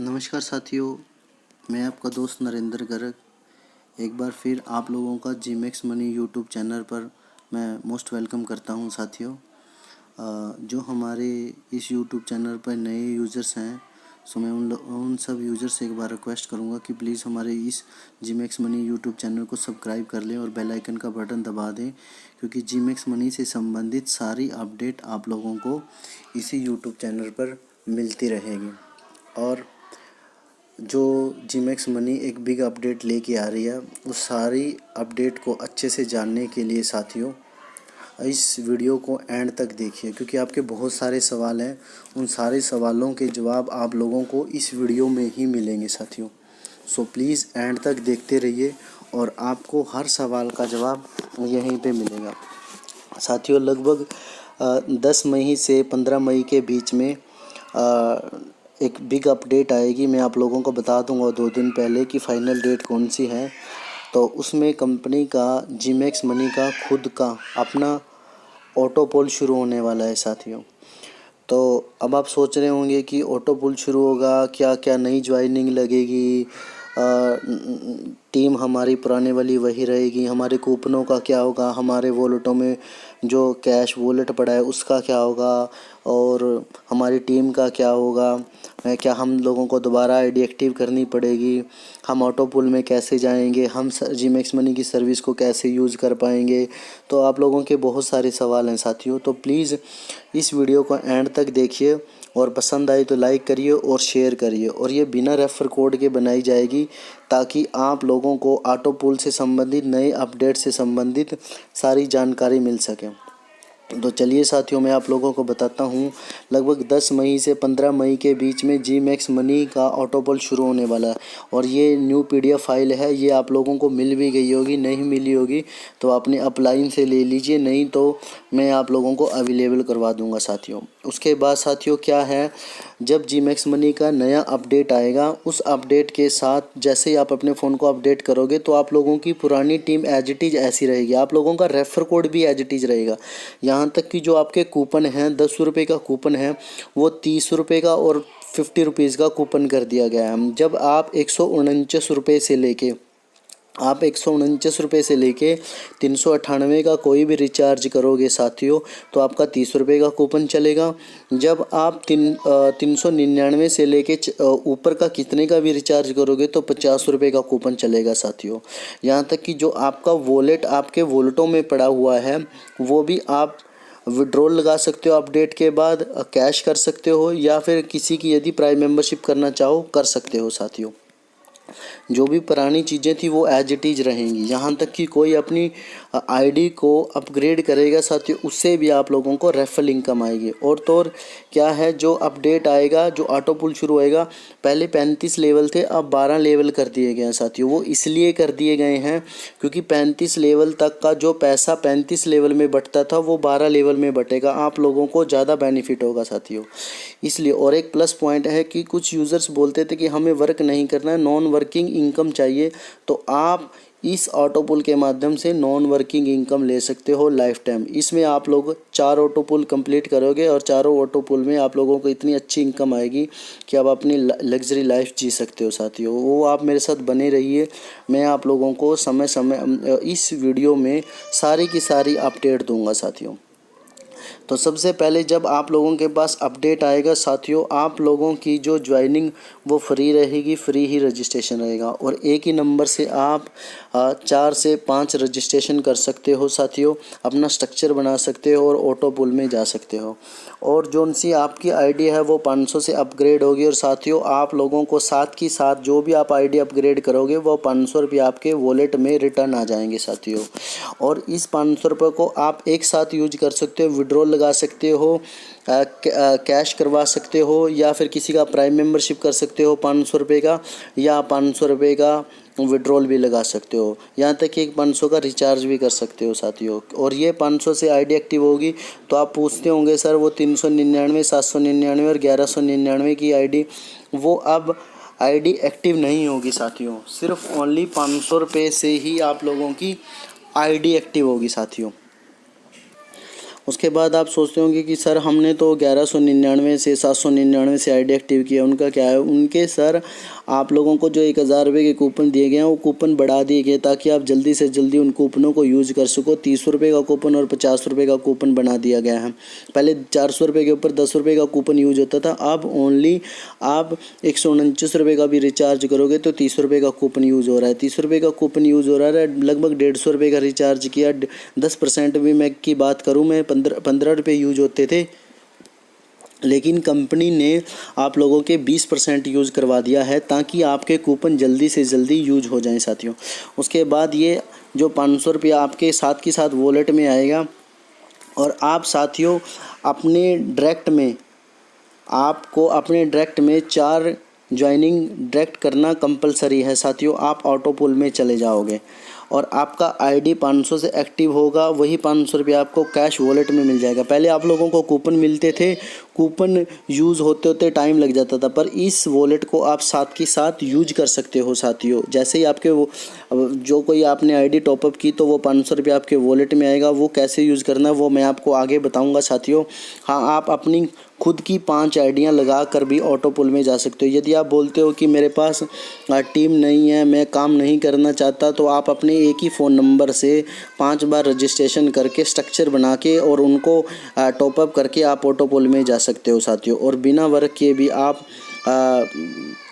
नमस्कार साथियों, मैं आपका दोस्त नरेंद्र गर्ग एक बार फिर आप लोगों का जीमेक्स मनी यूट्यूब चैनल पर मैं मोस्ट वेलकम करता हूं। साथियों, जो हमारे इस यूट्यूब चैनल पर नए यूज़र्स हैं, सो मैं उन सब यूज़र्स से एक बार रिक्वेस्ट करूंगा कि प्लीज़ हमारे इस जीमेक्स मनी यूट्यूब चैनल को सब्सक्राइब कर लें और बेल आइकन का बटन दबा दें, क्योंकि जीमेक्स मनी से संबंधित सारी अपडेट आप लोगों को इसी यूट्यूब चैनल पर मिलती रहेगी। और जो जीमेक्स मनी एक बिग अपडेट लेके आ रही है, उस सारी अपडेट को अच्छे से जानने के लिए साथियों इस वीडियो को एंड तक देखिए, क्योंकि आपके बहुत सारे सवाल हैं। उन सारे सवालों के जवाब आप लोगों को इस वीडियो में ही मिलेंगे साथियों। सो प्लीज़ एंड तक देखते रहिए और आपको हर सवाल का जवाब यहीं पे मिलेगा साथियों। लगभग 10 मई से 15 मई के बीच में एक बिग अपडेट आएगी। मैं आप लोगों को बता दूंगा 2 दिन पहले कि फ़ाइनल डेट कौन सी है। तो उसमें कंपनी का जीमेक्स मनी का खुद का अपना ऑटो पोल शुरू होने वाला है साथियों। तो अब आप सोच रहे होंगे कि ऑटो पोल शुरू होगा, क्या क्या नई ज्वाइनिंग लगेगी, टीम हमारी पुराने वाली वही रहेगी, हमारे कूपनों का क्या होगा, हमारे वॉलेटों में जो कैश वॉलेट पड़ा है उसका क्या होगा, और हमारी टीम का क्या होगा, क्या हम लोगों को दोबारा आईडी एक्टिव करनी पड़ेगी, हम ऑटो पुल में कैसे जाएंगे, हम जीमेक्स मनी की सर्विस को कैसे यूज़ कर पाएंगे। तो आप लोगों के बहुत सारे सवाल हैं साथियों। तो प्लीज़ इस वीडियो को एंड तक देखिए और पसंद आए तो लाइक करिए और शेयर करिए। और ये बिना रेफर कोड के बनाई जाएगी ताकि आप लोगों को ऑटो पुल से संबंधित नए अपडेट से संबंधित सारी जानकारी मिल सके। तो चलिए साथियों, मैं आप लोगों को बताता हूँ। लगभग 10 मई से 15 मई के बीच में जीमेक्स मनी का ऑटो पोल शुरू होने वाला है। और ये न्यू पीडीएफ फाइल है, ये आप लोगों को मिल भी गई होगी, नहीं मिली होगी तो अपने अपलाइन से ले लीजिए, नहीं तो मैं आप लोगों को अवेलेबल करवा दूंगा साथियों। उसके बाद साथियों क्या है, जब जीमेक्स मनी का नया अपडेट आएगा, उस अपडेट के साथ जैसे ही आप अपने फ़ोन को अपडेट करोगे तो आप लोगों की पुरानी टीम एज इट इज़ ऐसी रहेगी, आप लोगों का रेफर कोड भी एज इट इज़ रहेगा। यहाँ तक कि जो आपके कूपन हैं, 10 रुपये का कूपन है, वो 30 रुपये का और 50 रुपीज़ का कूपन कर दिया गया है। जब आप 149 रुपये से लेके 398 का कोई भी रिचार्ज करोगे साथियों, तो आपका 30 रुपये का कूपन चलेगा। जब आप 399 से लेके ऊपर का कितने का भी रिचार्ज करोगे तो 50 रुपये का कूपन चलेगा साथियों। यहाँ तक कि जो आपका वॉलेट आपके वॉलेटों में पड़ा हुआ है, वो भी आप विड्रॉल लगा सकते हो, अपडेट के बाद कैश कर सकते हो, या फिर किसी की यदि प्राइम मेंबरशिप करना चाहो कर सकते हो साथियों। जो भी पुरानी चीज़ें थी वो एज इट इज़ रहेंगी। यहाँ तक कि कोई अपनी आईडी को अपग्रेड करेगा साथियों, उससे भी आप लोगों को रेफरल इनकम आएगी। और तो और क्या है, जो अपडेट आएगा, जो ऑटो पुल शुरू होएगा, पहले 35 लेवल थे, अब 12 लेवल कर दिए गए हैं साथियों। वो इसलिए कर दिए गए हैं क्योंकि 35 लेवल तक का जो पैसा 35 लेवल में बटता था वो 12 लेवल में बटेगा, आप लोगों को ज़्यादा बेनिफिट होगा साथियों, इसलिए। और एक प्लस पॉइंट है कि कुछ यूज़र्स बोलते थे कि हमें वर्क नहीं करना है, नॉन वर्किंग इनकम चाहिए, तो आप इस ऑटो पुल के माध्यम से नॉन वर्किंग इनकम ले सकते हो लाइफ टाइम। इसमें आप लोग 4 ऑटो पुल कंप्लीट करोगे और चारों ऑटो पुल में आप लोगों को इतनी अच्छी इनकम आएगी कि आप अपनी लग्जरी लाइफ जी सकते हो साथियों। वो आप मेरे साथ बने रहिए, मैं आप लोगों को समय समय इस वीडियो में सारी की सारी अपडेट दूंगा साथियों। तो सबसे पहले जब आप लोगों के पास अपडेट आएगा साथियों, आप लोगों की जो ज्वाइनिंग वो फ्री रहेगी, फ्री ही रजिस्ट्रेशन रहेगा। और एक ही नंबर से आप 4 से 5 रजिस्ट्रेशन कर सकते हो साथियों, अपना स्ट्रक्चर बना सकते हो और ऑटो पुल में जा सकते हो। और जो सी आपकी आईडी है वो 500 से अपग्रेड होगी। और साथियों आप लोगों को साथ की साथ जो भी आप आईडी अपग्रेड करोगे वो 500 रुपये आपके वॉलेट में रिटर्न आ जाएंगे साथियों। और इस 500 रुपये को आप एक साथ यूज कर सकते हो, विड्रॉल लगा सकते हो, कैश करवा सकते हो, या फिर किसी का प्राइम मेंबरशिप कर सकते हो 500 रुपये का, या 500 रुपये का विड्रॉल भी लगा सकते हो, यहाँ तक कि 500 का रिचार्ज भी कर सकते हो साथियों। और ये 500 से आईडी एक्टिव होगी तो आप पूछते होंगे सर वो 399, 799 और 1199 की आईडी, वो अब आईडी एक्टिव नहीं होगी साथियों। सिर्फ ओनली 500 रुपये से ही आप लोगों की आईडी एक्टिव होगी साथियों। उसके बाद आप सोचते होंगे कि सर हमने तो 1199 से 799 से आईडी एक्टिव किया, उनका क्या है? उनके सर आप लोगों को जो 1000 रुपये के कूपन दिए गए हैं वो कूपन बढ़ा दिए गए ताकि आप जल्दी से जल्दी उन कूपनों को यूज कर सको। 30 रुपये का कूपन और 50 रुपये का कूपन बना दिया गया है। पहले 400 रुपये के ऊपर 10 रुपये का कूपन यूज होता था, अब ओनली आप 129 रुपये का भी रिचार्ज करोगे तो 30 रुपये का कूपन यूज़ हो रहा है। 30 रुपये का कूपन यूज़ हो रहा है, लगभग 150 रुपये का रिचार्ज किया। 10% भी मैं की बात करूँ, मैं 15 रुपये यूज होते थे, लेकिन कंपनी ने आप लोगों के 20% यूज़ करवा दिया है ताकि आपके कूपन जल्दी से जल्दी यूज हो जाएं साथियों। उसके बाद ये जो 500 रुपया आपके साथ के साथ वॉलेट में आएगा और आप साथियों अपने डायरेक्ट में 4 ज्वाइनिंग डायरेक्ट करना कंपलसरी है साथियों। आप ऑटो पुल में चले जाओगे और आपका आईडी 500 से एक्टिव होगा, वही 500 रुपया आपको कैश वॉलेट में मिल जाएगा। पहले आप लोगों को कूपन मिलते थे, कूपन यूज़ होते होते टाइम लग जाता था, पर इस वॉलेट को आप साथ के साथ यूज कर सकते हो साथियों। जैसे ही आपके वो जो कोई आपने आईडी टॉपअप की तो वो 500 रुपया आपके वॉलेट में आएगा। वो कैसे यूज़ करना है वो मैं आपको आगे बताऊँगा साथियों। हाँ, आप अपनी खुद की 5 आईडियाँ लगा कर भी ऑटो पुल में जा सकते हो। यदि आप बोलते हो कि मेरे पास टीम नहीं है, मैं काम नहीं करना चाहता, तो आप अपने एक ही फ़ोन नंबर से 5 बार रजिस्ट्रेशन करके स्ट्रक्चर बना के और उनको टॉपअप करके आप ऑटो पुल में जा सकते हो साथियों। और बिना वर्क किए भी आप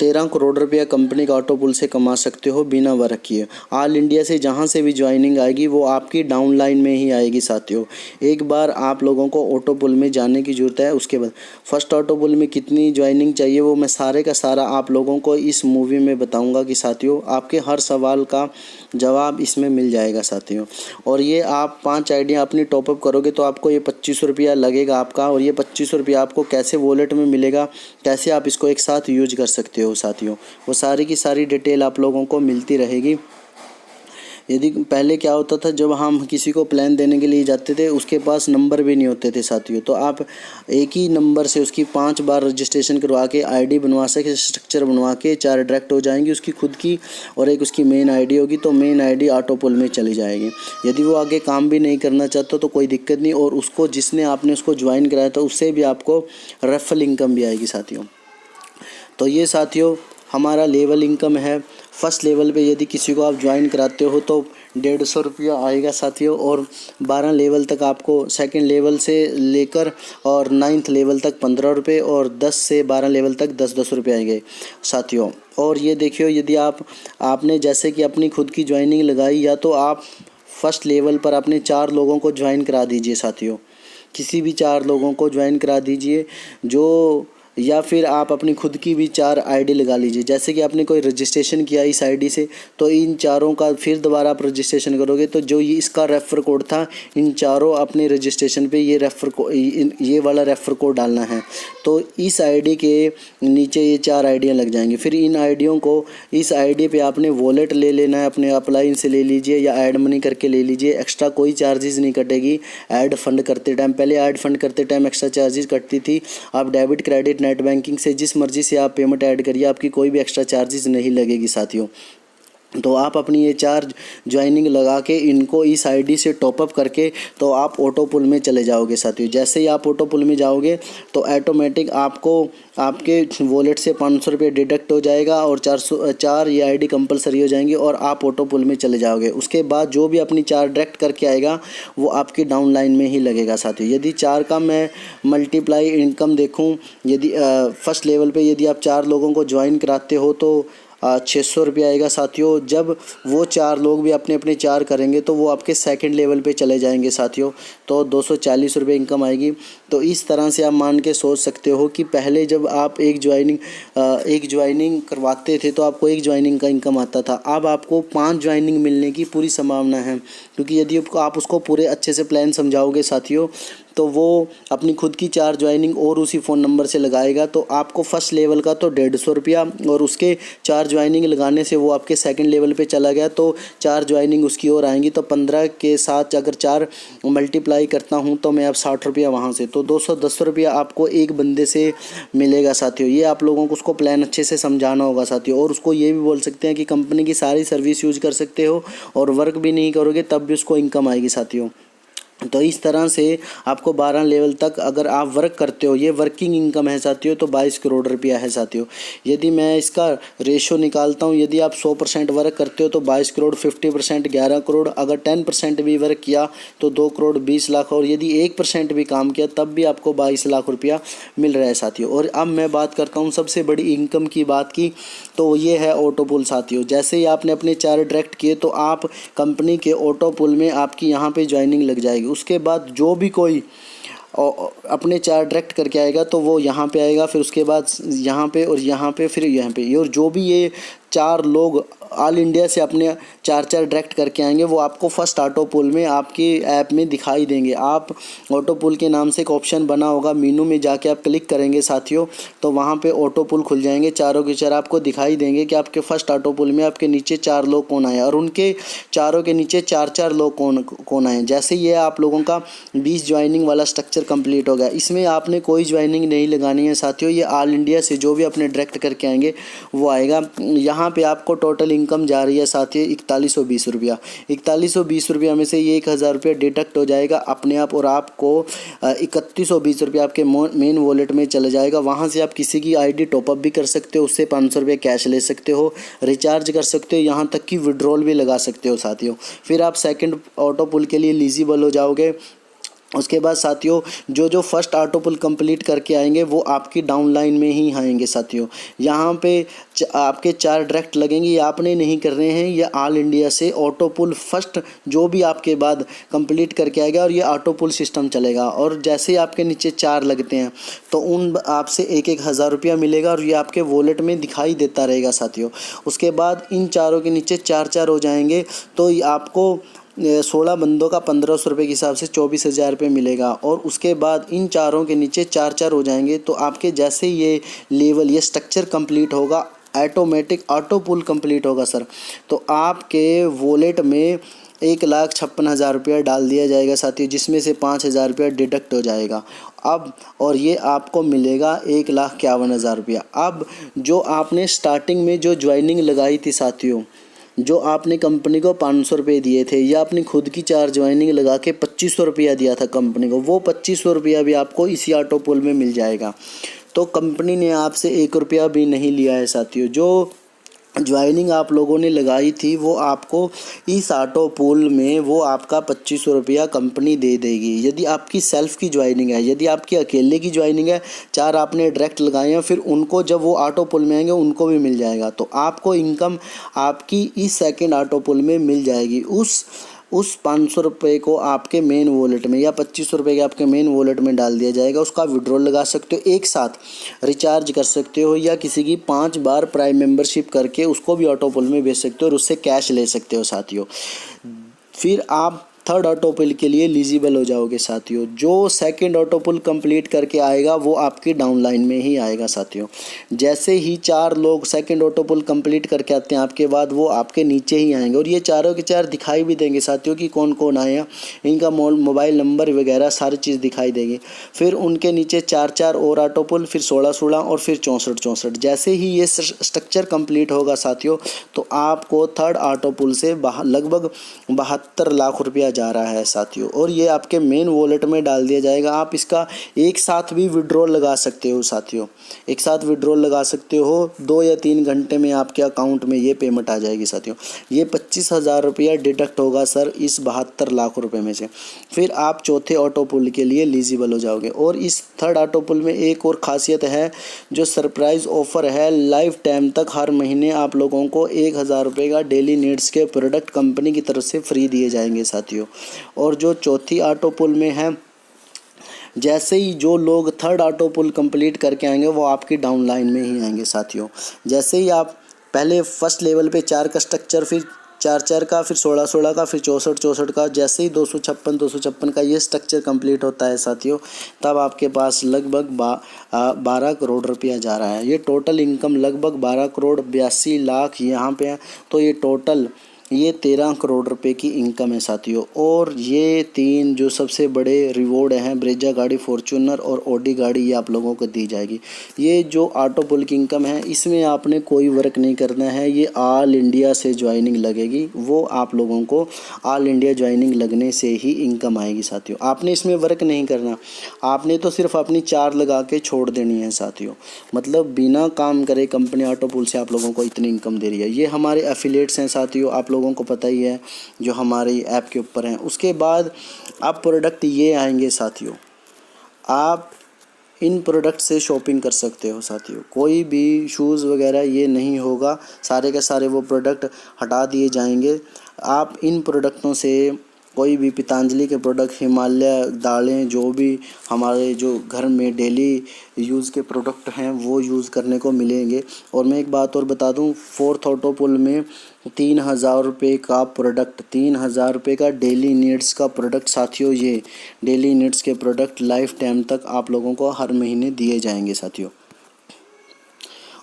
13 करोड़ रुपया कंपनी का ऑटो पुल से कमा सकते हो बिना वर्क किए। ऑल इंडिया से जहां से भी ज्वाइनिंग आएगी वो आपकी डाउन लाइन में ही आएगी साथियों। एक बार आप लोगों को ऑटो पुल में जाने की ज़रूरत है। उसके बाद फर्स्ट ऑटो पुल में कितनी ज्वाइनिंग चाहिए वो मैं सारे का सारा आप लोगों को इस मूवी में बताऊंगा कि साथियों आपके हर सवाल का जवाब इसमें मिल जाएगा साथियों। और ये आप 5 आइडिया अपनी टॉपअप करोगे तो आपको ये 2500 रुपया लगेगा आपका। और ये 2500 रुपया आपको कैसे वॉलेट में मिलेगा, कैसे आप इसको एक साथ यूज कर सकते हो साथियों, वो सारी की सारी डिटेल आप लोगों को मिलती रहेगी। यदि पहले क्या होता था, जब हम किसी को प्लान देने के लिए जाते थे उसके पास नंबर भी नहीं होते थे साथियों, तो आप एक ही नंबर से उसकी 5 बार रजिस्ट्रेशन करवा के आईडी बनवा सके, स्ट्रक्चर बनवा के 4 डायरेक्ट हो जाएंगी उसकी खुद की और एक उसकी मेन आईडी होगी, तो मेन आईडी ऑटो पुल में चली जाएगी। यदि वो आगे काम भी नहीं करना चाहता तो कोई दिक्कत नहीं, और उसको जिसने आपने उसको ज्वाइन कराया था उससे भी आपको रेफरल इनकम भी आएगी साथियों। तो ये साथियों हमारा लेवल इनकम है। फर्स्ट लेवल पे यदि किसी को आप ज्वाइन कराते हो तो 150 रुपया आएगा साथियों, और 12 लेवल तक आपको सेकंड लेवल से लेकर और 9th लेवल तक 15 रुपये, और 10 से 12 लेवल तक 10-10 रुपये आएंगे साथियों। और ये देखियो, यदि आपने जैसे कि अपनी खुद की ज्वाइनिंग लगाई, या तो आप फर्स्ट लेवल पर अपने 4 लोगों को ज्वाइन करा दीजिए साथियों, किसी भी 4 लोगों को ज्वाइन करा दीजिए या फिर आप अपनी खुद की भी 4 आईडी लगा लीजिए। जैसे कि आपने कोई रजिस्ट्रेशन किया इस आईडी से, तो इन चारों का फिर दोबारा आप रजिस्ट्रेशन करोगे तो जो ये इसका रेफ़र कोड था, इन चारों अपने रजिस्ट्रेशन पे ये वाला रेफ़र कोड डालना है। तो इस आईडी के नीचे ये 4 आईडियाँ लग जाएंगी। फिर इन आईडियों को इस आईडी पे आपने वॉलेट ले लेना है, अपने अपलाइन से ले लीजिए या ऐड मनी करके ले लीजिए। एक्स्ट्रा कोई चार्जेस नहीं कटेगी ऐड फंड करते टाइम। पहले ऐड फंड करते टाइम एक्स्ट्रा चार्जेस कटती थी। आप डेबिट क्रेडिट नेट बैंकिंग से जिस मर्जी से आप पेमेंट ऐड करिए, आपकी कोई भी एक्स्ट्रा चार्जेस नहीं लगेगी साथियों। तो आप अपनी ये 4 ज्वाइनिंग लगा के इनको इस आईडी से टॉपअप करके तो आप ऑटो पुल में चले जाओगे साथियों। जैसे ही आप ऑटो पुल में जाओगे तो ऑटोमेटिक आपको आपके वॉलेट से 500 रुपये डिडक्ट हो जाएगा और 4 ये आईडी कंपलसरी हो जाएंगी और आप ऑटो पुल में चले जाओगे। उसके बाद जो भी अपनी 4 डायरेक्ट करके आएगा वो आपकी डाउन लाइन में ही लगेगा साथियों। यदि 4 का मैं मल्टीप्लाई इनकम देखूँ, यदि फर्स्ट लेवल पर यदि आप 4 लोगों को ज्वाइन कराते हो तो 600 रुपये आएगा साथियों। जब वो 4 लोग भी अपने अपने 4 करेंगे तो वो आपके सेकंड लेवल पे चले जाएंगे साथियों, तो 240 रुपये इनकम आएगी। तो इस तरह से आप मान के सोच सकते हो कि पहले जब आप एक ज्वाइनिंग करवाते थे तो आपको 1 ज्वाइनिंग का इनकम आता था, अब आपको 5 ज्वाइनिंग मिलने की पूरी संभावना है। क्योंकि यदि आप उसको पूरे अच्छे से प्लान समझाओगे साथियों तो वो अपनी खुद की 4 ज्वाइनिंग और उसी फ़ोन नंबर से लगाएगा, तो आपको फर्स्ट लेवल का तो 150 रुपया और उसके 4 ज्वाइनिंग लगाने से वो आपके सेकंड लेवल पे चला गया, तो 4 ज्वाइनिंग उसकी और आएंगी। तो 15 के साथ अगर 4 मल्टीप्लाई करता हूँ तो मैं अब 60 रुपया वहाँ से, तो 210 रुपया आपको एक बंदे से मिलेगा साथियों। ये आप लोगों को उसको प्लान अच्छे से समझाना होगा साथियों। और उसको ये भी बोल सकते हैं कि कंपनी की सारी सर्विस यूज़ कर सकते हो और वर्क भी नहीं करोगे तब भी उसको इनकम आएगी साथियों। तो इस तरह से आपको 12 लेवल तक अगर आप वर्क करते हो, ये वर्किंग इनकम है साथियों, तो 22 करोड़ रुपया है साथियों। यदि मैं इसका रेशो निकालता हूँ, यदि आप 100% वर्क करते हो तो 22 करोड़, 50% 11 करोड़, अगर 10% भी वर्क किया तो 2 करोड़ 20 लाख, और यदि 1% भी काम किया तब भी आपको 22 लाख रुपया मिल रहा है साथियों। और अब मैं बात करता हूँ सबसे बड़ी इनकम की बात की, तो ये है ऑटो पुल साथियों। जैसे ही आपने अपने 4 डायरेक्ट किए तो आप कंपनी के ऑटो पुल में आपकी यहाँ पे ज्वाइनिंग लग जाएगी। उसके बाद जो भी कोई अपने 4 डायरेक्ट करके आएगा तो वो यहाँ पे आएगा, फिर उसके बाद यहाँ पे और यहाँ पे, फिर यहाँ पे, और जो भी ये 4 लोग ऑल इंडिया से अपने 4 डायरेक्ट करके आएंगे वो आपको फर्स्ट ऑटो पुल में आपकी ऐप में दिखाई देंगे। आप ऑटो पुल के नाम से एक ऑप्शन बना होगा, मीनू में जाके आप क्लिक करेंगे साथियों, तो वहाँ पे ऑटो पुल खुल जाएंगे, चारों के चार आपको दिखाई देंगे कि आपके फर्स्ट ऑटो पुल में आपके नीचे 4 लोग कौन आए और उनके चारों के नीचे 4 लोग कौन आए। जैसे ये आप लोगों का 20 ज्वाइनिंग वाला स्ट्रक्चर कंप्लीट हो गया। इसमें आपने कोई ज्वाइनिंग नहीं लगानी है साथियों, ये ऑल इंडिया से जो भी अपने डायरेक्ट करके आएंगे वो आएगा। यहाँ पे आपको टोटल इनकम जा रही है साथियों 4120 रुपया। 4120 रुपया में से ये 1000 रुपया डिडक्ट हो जाएगा अपने आप, और आपको 3120 रुपया आपके मेन वॉलेट में चले जाएगा। वहाँ से आप किसी की आईडी टॉपअप भी कर सकते हो, उससे 500 रुपये कैश ले सकते हो, रिचार्ज कर सकते हो, यहाँ तक कि विड्रॉल भी लगा सकते हो साथियों। फिर आप सेकंड ऑटो पुल के लिए एलिजिबल हो जाओगे। उसके बाद साथियों जो फर्स्ट ऑटो पुल कंप्लीट करके आएंगे वो आपकी डाउन लाइन में ही आएंगे साथियों। यहाँ पे आपके 4 डायरेक्ट लगेंगे, ये आपने नहीं कर रहे हैं, ये ऑल इंडिया से ऑटो पुल फर्स्ट जो भी आपके बाद कंप्लीट करके आएगा और ये ऑटो पुल सिस्टम चलेगा। और जैसे आपके नीचे 4 लगते हैं तो उन आपसे 1,000 रुपया मिलेगा और ये आपके वॉलेट में दिखाई देता रहेगा साथियों। उसके बाद इन चारों के नीचे 4 हो जाएंगे तो आपको 16 बंदों का 1500 रुपये के हिसाब से 24,000 रुपये मिलेगा। और उसके बाद इन चारों के नीचे 4 हो जाएंगे तो आपके जैसे ये लेवल ये स्ट्रक्चर कंप्लीट होगा, ऑटोमेटिक ऑटो पुल कंप्लीट होगा सर, तो आपके वॉलेट में 1,56,000 रुपया डाल दिया जाएगा साथियों, जिसमें से 5,000 रुपया डिडक्ट हो जाएगा अब, और ये आपको मिलेगा 1,51,000 रुपया। अब जो आपने स्टार्टिंग में जो ज्वाइनिंग लगाई थी साथियों, जो आपने कंपनी को 500 रुपये दिए थे या अपनी खुद की 4 ज्वाइनिंग लगा के 2500 रुपया दिया था कंपनी को, वो 2500 रुपया भी आपको इसी ऑटो पुल में मिल जाएगा। तो कंपनी ने आपसे 1 रुपया भी नहीं लिया है साथियों। जो ज्वाइनिंग आप लोगों ने लगाई थी वो आपको इस ऑटो पुल में वो आपका 2500 रुपया कंपनी दे देगी, यदि आपकी सेल्फ की ज्वाइनिंग है। यदि आपकी अकेले की ज्वाइनिंग है, 4 आपने डायरेक्ट लगाए हैं, फिर उनको जब वो ऑटो पुल में आएंगे उनको भी मिल जाएगा, तो आपको इनकम आपकी इस सेकंड ऑटो पुल में मिल जाएगी। उस 500 रुपये को आपके मेन वॉलेट में या 2500 रुपये के आपके मेन वॉलेट में डाल दिया जाएगा। उसका विड्रॉल लगा सकते हो, एक साथ रिचार्ज कर सकते हो, या किसी की 5 बार प्राइम मेंबरशिप करके उसको भी ऑटो पुल में बेच सकते हो और उससे कैश ले सकते हो साथियों। फिर आप थर्ड ऑटो पुल के लिए एलिजिबल हो जाओगे साथियों। जो सेकंड ऑटो पुल कंप्लीट करके आएगा वो आपकी डाउन लाइन में ही आएगा साथियों। जैसे ही 4 लोग सेकंड ऑटो पुल कंप्लीट करके आते हैं आपके बाद, वो आपके नीचे ही आएंगे और ये चारों के 4 दिखाई भी देंगे साथियों कि कौन कौन आए हैं, इनका मोबाइल नंबर वगैरह सारी चीज़ दिखाई देगी। फिर उनके नीचे 4 और ऑटो पुल, फिर 16 और फिर 64। जैसे ही ये स्ट्रक्चर कंप्लीट होगा साथियों तो आपको थर्ड ऑटो पुल से लगभग 72 लाख रुपया जा रहा है साथियों, और ये आपके मेन वॉलेट में डाल दिया जाएगा। आप इसका एक साथ भी विड्रॉल लगा सकते हो साथियों, एक साथ विड्रॉल लगा सकते हो, 2 या 3 घंटे में आपके अकाउंट में ये पेमेंट आ जाएगी साथियों। ये 25,000 रुपया डिडक्ट होगा सर इस 72 लाख रुपए में से। फिर आप चौथे ऑटो पुल के लिए एलिजिबल हो जाओगे। और इस थर्ड ऑटो पुल में एक और खासियत है, जो सरप्राइज ऑफर है, लाइफ टाइम तक हर महीने आप लोगों को 1,000 रुपये का डेली नीड्स के प्रोडक्ट कंपनी की तरफ से फ्री दिए जाएंगे साथियों। और जो चौथी ऑटो पुल में है, जैसे ही जो लोग थर्ड ऑटो पुल कंप्लीट करके आएंगे वो आपकी डाउन लाइन में ही आएंगे साथियों। जैसे ही आप पहले फर्स्ट लेवल पे 4 का स्ट्रक्चर, फिर 4 का, फिर 16 का, फिर 64 का, जैसे ही 256 का ये स्ट्रक्चर कंप्लीट होता है साथियों, तब आपके पास लगभग 12 करोड़ रुपया जा रहा है। ये टोटल इनकम लगभग 12 करोड़ 82 लाख यहाँ पे है। तो ये टोटल ये 13 करोड़ रुपए की इनकम है साथियों। और ये 3 जो सबसे बड़े रिवॉर्ड हैं, ब्रेजा गाड़ी, फॉर्च्यूनर और ऑडी गाड़ी, ये आप लोगों को दी जाएगी। ये जो ऑटो पुल की इनकम है, इसमें आपने कोई वर्क नहीं करना है, ये ऑल इंडिया से ज्वाइनिंग लगेगी, वो आप लोगों को ऑल इंडिया ज्वाइनिंग लगने से ही इनकम आएगी साथियों। आपने इसमें वर्क नहीं करना, आपने तो सिर्फ अपनी चार लगा के छोड़ देनी है साथियों। मतलब बिना काम करे कंपनी ऑटो पुल से आप लोगों को इतनी इनकम दे रही है। ये हमारे एफिलिएट्स हैं साथियों, आप लोगों को पता ही है, जो हमारी ऐप के ऊपर हैं। उसके बाद अब प्रोडक्ट ये आएंगे साथियों, आप इन प्रोडक्ट से शॉपिंग कर सकते हो साथियों। कोई भी शूज़ वगैरह ये नहीं होगा, सारे के सारे वो प्रोडक्ट हटा दिए जाएंगे। आप इन प्रोडक्टों से कोई भी पतंजलि के प्रोडक्ट, हिमालय दालें, जो भी हमारे जो घर में डेली यूज़ के प्रोडक्ट हैं वो यूज़ करने को मिलेंगे। और मैं एक बात और बता दूं, फोर्थ ऑटो पुल में 3,000 रुपये का प्रोडक्ट, 3,000 रुपये का डेली नीड्स का प्रोडक्ट साथियों, ये डेली नीड्स के प्रोडक्ट लाइफ टाइम तक आप लोगों को हर महीने दिए जाएंगे साथियों।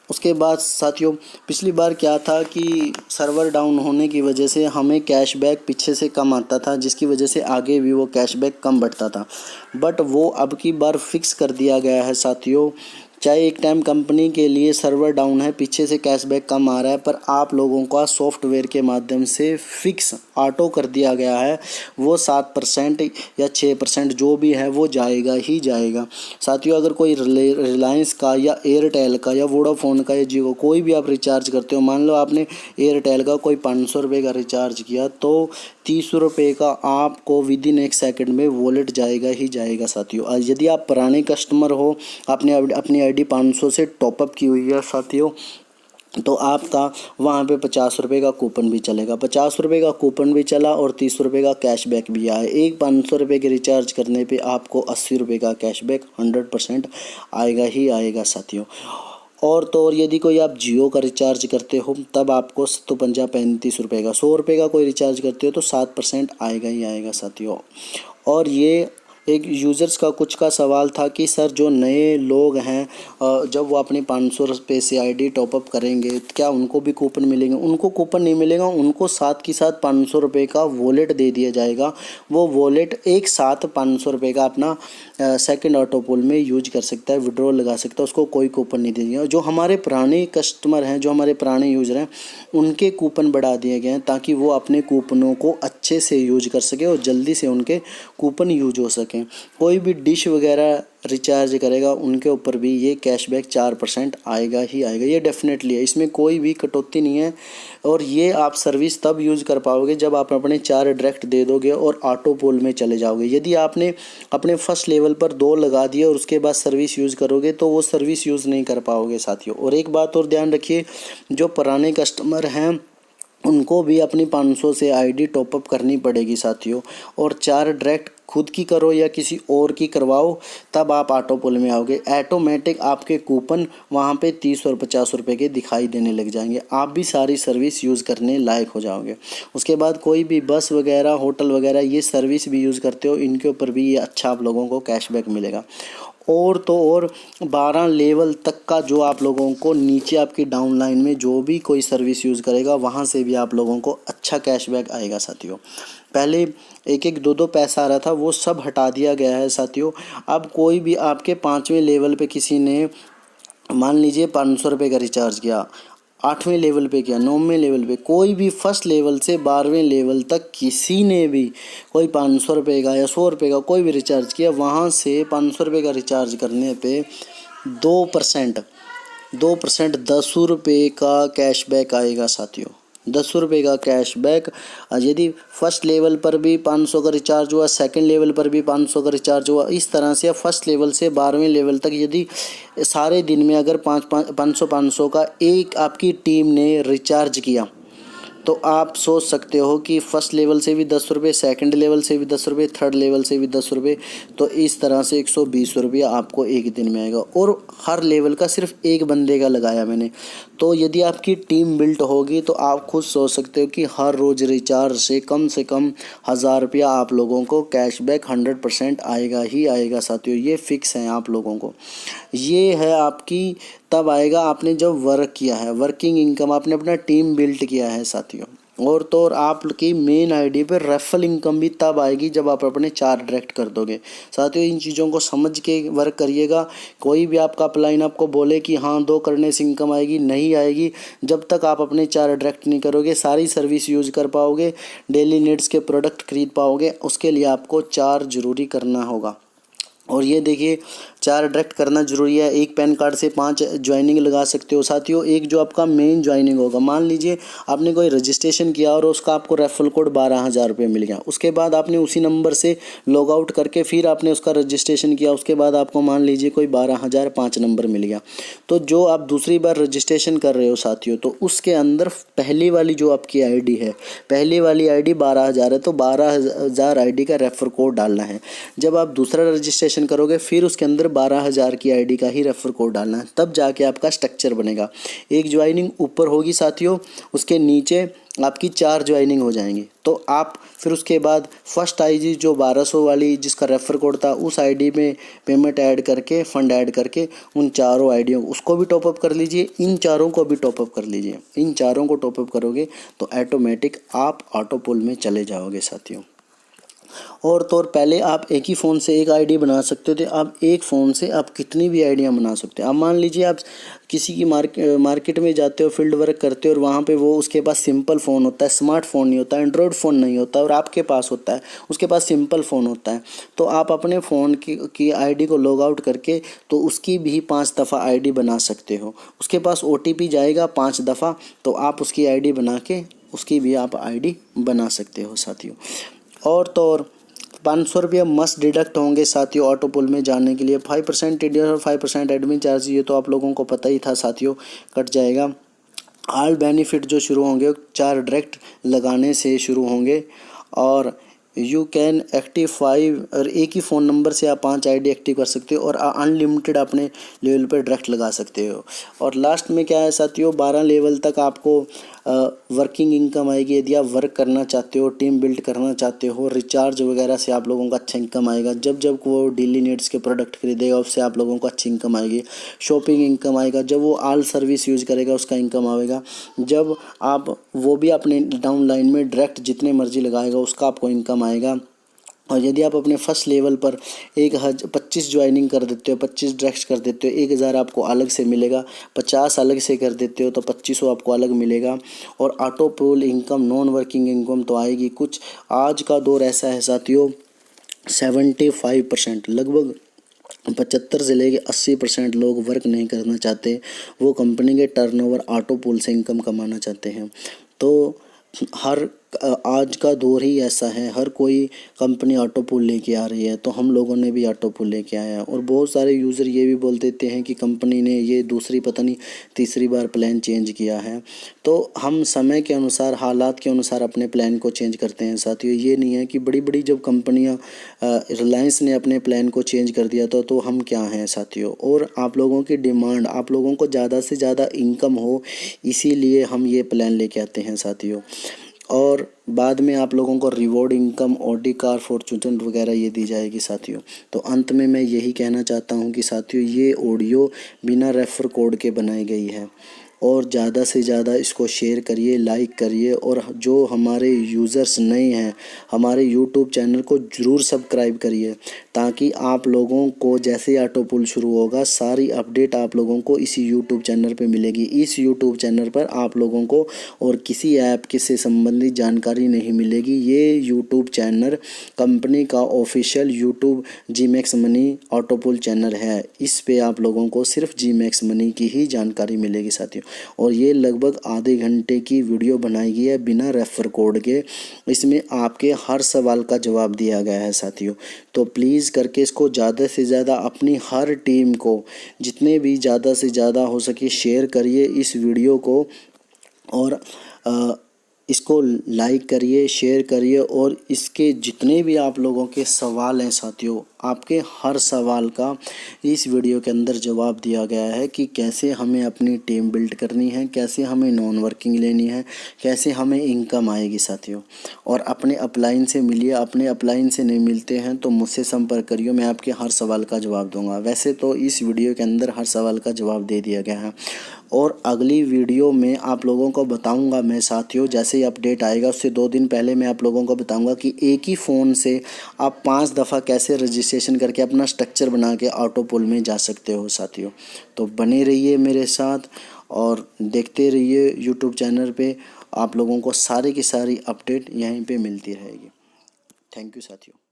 उसके बाद साथियों, पिछली बार क्या था कि सर्वर डाउन होने की वजह से हमें कैशबैक पीछे से कम आता था, जिसकी वजह से आगे भी वो कैशबैक कम बढ़ता था। बट वो अब की बार फिक्स कर दिया गया है साथियों। चाहे एक टाइम कंपनी के लिए सर्वर डाउन है, पीछे से कैशबैक कम आ रहा है, पर आप लोगों का सॉफ्टवेयर के माध्यम से फिक्स ऑटो कर दिया गया है। वो 7% या 6% जो भी है वो जाएगा ही जाएगा साथियों। अगर कोई रिलायंस का या एयरटेल का या वोडाफोन का या जियो कोई भी आप रिचार्ज करते हो, मान लो आपने एयरटेल का कोई 500 रुपये का रिचार्ज किया, तो 30 रुपये का आपको विद इन 1 सेकंड में वॉलेट जाएगा ही जाएगा साथियों। यदि आप पुराने कस्टमर हो, आपने अपनी आईडी 500 से टॉपअप की हुई है साथियों, तो आपका वहाँ पे 50 रुपये का कूपन भी चलेगा। 50 रुपये का कूपन भी चला और 30 रुपये का कैशबैक भी आया। एक 500 रुपये के रिचार्ज करने पे आपको 80 रुपये का कैशबैक 100% आएगा ही आएगा साथियों। और तो और यदि कोई आप जियो का रिचार्ज करते हो, तब आपको 35 रुपये का, 100 रुपये का कोई रिचार्ज करते हो तो 7% आएगा ही आएगा साथियों। और ये एक यूज़र्स का कुछ का सवाल था कि सर जो नए लोग हैं, जब वो अपने 500 रुपये से आईडी टॉपअप करेंगे, क्या उनको भी कूपन मिलेंगे? उनको कूपन नहीं मिलेगा, उनको साथ के साथ 500 रुपये का वॉलेट दे दिया जाएगा। वो वॉलेट एक साथ 500 रुपये का अपना सेकंड ऑटो पुल में यूज कर सकता है, विड्रॉल लगा सकता है, उसको कोई कूपन नहीं देंगे। जो हमारे पुराने कस्टमर हैं, जो हमारे पुराने यूज़र हैं, उनके कूपन बढ़ा दिए गए हैं ताकि वो अपने कूपनों को अच्छे से यूज कर सके और जल्दी से उनके कूपन यूज हो सकें। कोई भी डिश वगैरह रिचार्ज करेगा, उनके ऊपर भी ये कैशबैक 4% आएगा ही आएगा, ये डेफिनेटली है, इसमें कोई भी कटौती नहीं है। और ये आप सर्विस तब यूज़ कर पाओगे जब आप अपने 4 डायरेक्ट दे दोगे और ऑटो पुल में चले जाओगे। यदि आपने अपने फर्स्ट लेवल पर 2 लगा दिए और उसके बाद सर्विस यूज़ करोगे तो वो सर्विस यूज़ नहीं कर पाओगे साथियों। और एक बात और ध्यान रखिए, जो पुराने कस्टमर हैं उनको भी अपनी 500 से आईडी टॉपअप करनी पड़ेगी साथियों। और 4 डायरेक्ट खुद की करो या किसी और की करवाओ, तब आप ऑटो पुल में आओगे। ऑटोमेटिक आपके कूपन वहाँ पे 30 और 50 रुपये के दिखाई देने लग जाएंगे, आप भी सारी सर्विस यूज़ करने लायक हो जाओगे। उसके बाद कोई भी बस वगैरह, होटल वगैरह, ये सर्विस भी यूज़ करते हो, इनके ऊपर भी ये अच्छा आप लोगों को कैशबैक मिलेगा। और तो और 12 लेवल तक का जो आप लोगों को नीचे आपकी डाउनलाइन में जो भी कोई सर्विस यूज़ करेगा, वहाँ से भी आप लोगों को अच्छा कैशबैक आएगा साथियों। पहले 1-1, 2-2 पैसा आ रहा था, वो सब हटा दिया गया है साथियों। अब कोई भी आपके 5वें लेवल पे किसी ने मान लीजिए 500 रुपये का रिचार्ज किया, 8वें लेवल पे किया, 9वें लेवल पे, कोई भी फर्स्ट लेवल से 12वें लेवल तक किसी ने भी कोई 500 रुपये का या 100 रुपये का कोई भी रिचार्ज किया, वहाँ से 500 रुपये का रिचार्ज करने पे 2% 10 रुपये का कैशबैक आएगा साथियों, 10 रुपये का कैशबैक। यदि फर्स्ट लेवल पर भी 500 का रिचार्ज हुआ, सेकंड लेवल पर भी 500 का रिचार्ज हुआ, इस तरह से फर्स्ट लेवल से 12वें लेवल तक यदि सारे दिन में अगर 500 का एक आपकी टीम ने रिचार्ज किया, तो आप सोच सकते हो कि फर्स्ट लेवल से भी 10 रुपये, सेकंड लेवल से भी 10 रुपये, थर्ड लेवल से भी 10 रुपये, तो इस तरह से 120 रुपया आपको एक दिन में आएगा। और हर लेवल का सिर्फ एक बंदे का लगाया मैंने। तो यदि आपकी टीम बिल्ट होगी तो आप खुद सोच सकते हो कि हर रोज़ रिचार्ज से कम 1000 रुपया आप लोगों को कैशबैक 100% आएगा ही आएगा साथियों। ये फिक्स है आप लोगों को। ये है आपकी तब आएगा आपने जब वर्क किया है, वर्किंग इनकम, आपने अपना टीम बिल्ट किया है साथियों। और तो और आपकी मेन आईडी पर रेफरल इनकम भी तब आएगी जब आप अपने 4 डायरेक्ट कर दोगे। साथियों इन चीज़ों को समझ के वर्क करिएगा। कोई भी आपका अपलाइन आपको बोले कि हाँ 2 करने से इनकम आएगी, नहीं आएगी। जब तक आप अपने 4 डायरेक्ट नहीं करोगे, सारी सर्विस यूज़ कर पाओगे, डेली नीड्स के प्रोडक्ट खरीद पाओगे, उसके लिए आपको 4 ज़रूरी करना होगा। और ये देखिए 4 डायरेक्ट करना ज़रूरी है। एक पैन कार्ड से 5 ज्वाइनिंग लगा सकते हो। साथियों एक जो आपका मेन ज्वाइनिंग होगा, मान लीजिए आपने कोई रजिस्ट्रेशन किया और उसका आपको रेफरल कोड 12,000 रुपये मिल गया। उसके बाद आपने उसी नंबर से लॉग आउट करके फिर आपने उसका रजिस्ट्रेशन किया, उसके बाद आपको मान लीजिए कोई 12,005 नंबर मिल गया। तो जो आप दूसरी बार रजिस्ट्रेशन कर रहे हो साथियों, तो उसके अंदर पहली वाली जो आपकी आईडी है, पहली वाली आईडी 12,000 है, तो 12,000 आईडी का रेफर कोड डालना है। जब आप दूसरा रजिस्ट्रेशन करोगे फिर उसके अंदर 12,000 की आईडी का ही रेफर कोड डालना है, तब जाके आपका स्ट्रक्चर बनेगा। एक ज्वाइनिंग ऊपर होगी साथियों, उसके नीचे आपकी 4 ज्वाइनिंग हो जाएंगी। तो आप फिर उसके बाद फर्स्ट आईडी जो 1200 वाली जिसका रेफर कोड था, उस आईडी में पेमेंट ऐड करके, फंड ऐड करके उन चारों आईडियों उसको भी टॉपअप कर लीजिए, इन चारों को भी टॉपअप कर लीजिए। इन चारों को टॉपअप करोगे तो ऑटोमेटिक आप ऑटो पुल में चले जाओगे साथियों। और तो और पहले आप एक ही फ़ोन से एक आईडी बना सकते थे, अब एक फ़ोन से आप कितनी भी आईडियाँ बना सकते हो। अब मान लीजिए आप किसी की मार्केट में जाते हो, फील्ड वर्क करते हो और वहाँ पे वो उसके पास सिंपल फ़ोन होता है, स्मार्टफोन नहीं होता, एंड्रॉयड फ़ोन नहीं होता, और आपके पास होता है, उसके पास सिंपल फ़ोन होता है। तो आप अपने फ़ोन की आईडी को लॉग आउट करके तो उसकी भी 5 दफ़ा आईडी बना सकते हो। उसके पास OTP जाएगा 5 दफ़ा, तो आप उसकी आईडी बना के उसकी भी आप आईडी बना सकते हो साथियों। और तो और 500 रुपये मस्ट डिडक्ट होंगे साथियों ऑटो पुल में जाने के लिए। 5% टीडीएस और 5% एडमिन चार्ज, ये तो आप लोगों को पता ही था साथियों, कट जाएगा। ऑल बेनिफिट जो शुरू होंगे 4 डायरेक्ट लगाने से शुरू होंगे। और यू कैन एक्टिव 5, और एक ही फ़ोन नंबर से आप 5 आईडी एक्टिव कर सकते हो और अनलिमिटेड अपने लेवल पर डायरेक्ट लगा सकते हो। और लास्ट में क्या है साथियों, 12 लेवल तक आपको वर्किंग इनकम आएगी। यदि आप वर्क करना चाहते हो, टीम बिल्ड करना चाहते हो, रिचार्ज वगैरह से आप लोगों का अच्छा इनकम आएगा। जब जब वो डेली नीड्स के प्रोडक्ट खरीदेगा उससे आप लोगों को अच्छी इनकम आएगी। शॉपिंग इनकम आएगा, जब वो ऑल सर्विस यूज़ करेगा उसका इनकम आएगा। जब आप वो भी अपने डाउन लाइन में डायरेक्ट जितने मर्जी लगाएगा उसका आपको इनकम आएगा। और यदि आप अपने फर्स्ट लेवल पर 25 ज्वाइनिंग कर देते हो, 25 डायरेक्ट कर देते हो, 1,000 आपको अलग से मिलेगा। 50 अलग से कर देते हो तो 2500 आपको अलग मिलेगा। और ऑटो पुल इनकम, नॉन वर्किंग इनकम तो आएगी कुछ। आज का दौर ऐसा है साथियों, 75% लगभग 75 से लेके 80% लोग वर्क नहीं करना चाहते, वो कंपनी के टर्नओवर ऑटो पुल से इनकम कमाना चाहते हैं। तो आज का दौर ही ऐसा है, हर कोई कंपनी ऑटो पुल लेके आ रही है, तो हम लोगों ने भी ऑटो पुल लेके आया। और बहुत सारे यूज़र ये भी बोल देते हैं कि कंपनी ने ये दूसरी पता नहीं तीसरी बार प्लान चेंज किया है। तो हम समय के अनुसार, हालात के अनुसार अपने प्लान को चेंज करते हैं साथियों। ये नहीं है कि बड़ी बड़ी जब कंपनियां, रिलायंस ने अपने प्लान को चेंज कर दिया था तो हम क्या हैं साथियों। और आप लोगों की डिमांड, आप लोगों को ज़्यादा से ज़्यादा इनकम हो, इसीलिए हम ये प्लान लेके आते हैं साथियों। और बाद में आप लोगों को reward income, Audi car, Fortuner वगैरह ये दी जाएगी साथियों। तो अंत में मैं यही कहना चाहता हूँ कि साथियों ये ऑडियो बिना रेफर कोड के बनाई गई है, और ज़्यादा से ज़्यादा इसको शेयर करिए, लाइक करिए। और जो हमारे यूज़र्स नए हैं, हमारे यूट्यूब चैनल को ज़रूर सब्सक्राइब करिए, ताकि आप लोगों को जैसे ही ऑटो पुल शुरू होगा सारी अपडेट आप लोगों को इसी यूट्यूब चैनल पे मिलेगी। इस यूट्यूब चैनल पर आप लोगों को और किसी ऐप से संबंधित जानकारी नहीं मिलेगी। ये यूट्यूब चैनल कंपनी का official YouTube Gmax money auto पुल चैनल है। इस पे आप लोगों को सिर्फ जीमैक्स मनी की ही जानकारी मिलेगी साथियों। और ये लगभग आधे घंटे की वीडियो बनाई गई है बिना रेफर कोड के। इसमें आपके हर सवाल का जवाब दिया गया है साथियों। तो प्लीज़ करके इसको ज़्यादा से ज़्यादा अपनी हर टीम को जितने भी ज़्यादा से ज़्यादा हो सके शेयर करिए इस वीडियो को, और इसको लाइक करिए, शेयर करिए। और इसके जितने भी आप लोगों के सवाल हैं साथियों, आपके हर सवाल का इस वीडियो के अंदर जवाब दिया गया है कि कैसे हमें अपनी टीम बिल्ड करनी है, कैसे हमें नॉन वर्किंग लेनी है, कैसे हमें इनकम आएगी साथियों। और अपने अपलाइन से मिलिए, अपने अपलाइन से नहीं मिलते हैं तो मुझसे संपर्क करिए, मैं आपके हर सवाल का जवाब दूंगा। वैसे तो इस वीडियो के अंदर हर सवाल का जवाब दे दिया गया है। और अगली वीडियो में आप लोगों को बताऊंगा मैं साथियों, जैसे ही अपडेट आएगा उससे 2 दिन पहले मैं आप लोगों को बताऊंगा कि एक ही फ़ोन से आप 5 दफ़ा कैसे रजिस्ट्रेशन करके अपना स्ट्रक्चर बना के ऑटो पुल में जा सकते हो साथियों। तो बने रहिए मेरे साथ और देखते रहिए यूट्यूब चैनल पे, आप लोगों को सारी की सारी अपडेट यहीं पे मिलती रहेगी। थैंक यू साथियों।